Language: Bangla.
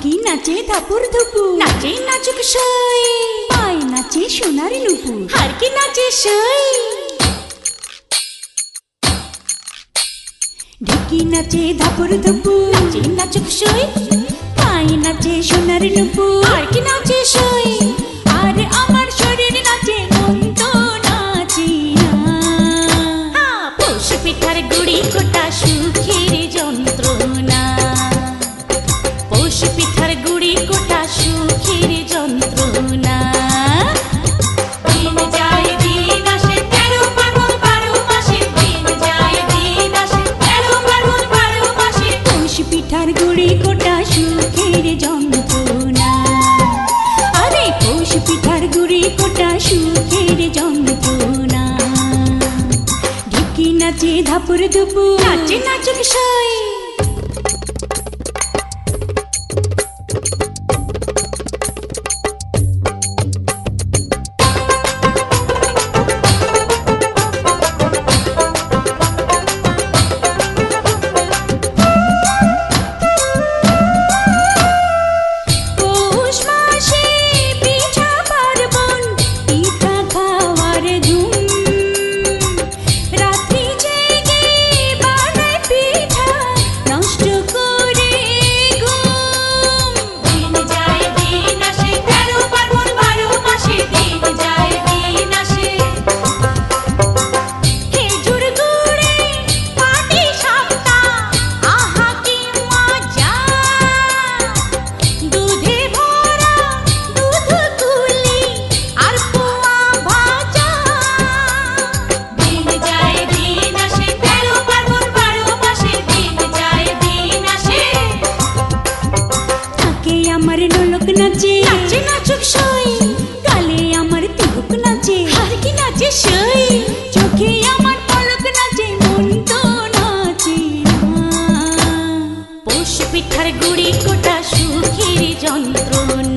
ঢুকি নাচে ধাপুর ধুপুর, নাচে নাচুক সই, পায় নাচে সোনার নুপুর, হারকি নাচে সই। ঢুকি নাচে ধাপুর ধুপুর, নাচে নাচুক সই, পায় নাচে সোনার নুপুর, হারকি নাচে সই। আর আমার শরীর নাচে মন তো নাচি না। পৌষ পিঠার গুড়ি কোটা সুখের যন্ত্রণা, পৌষ পিঠার গুড়ি কোটা সুখের যন্ত্রণা। দিন যায় দিন আসে 13 ফাল্গুন 12 মাসে, দিন যায় দিন আসে 13 ফাল্গুন 12 মাসে। পৌষ পিঠার গুড়ি কোটা সুখের যন্ত্রণা, আরে পৌষ পিঠার গুড়ি কোটা সুখের যন্ত্রণা। ঢুকি নাচে ধাপুর ধুপুর, নাচে নাচুক সই। আমার নোলক নাচে, নাচে নাচুক সই, গালে আমার তিলক নাচে, হারকি নাচে সই। চোখে আমার পলক নাচে, মন তো নাচে না। পৌষ পিঠার গুড়ি কোটা সুখের যন্ত্রণা।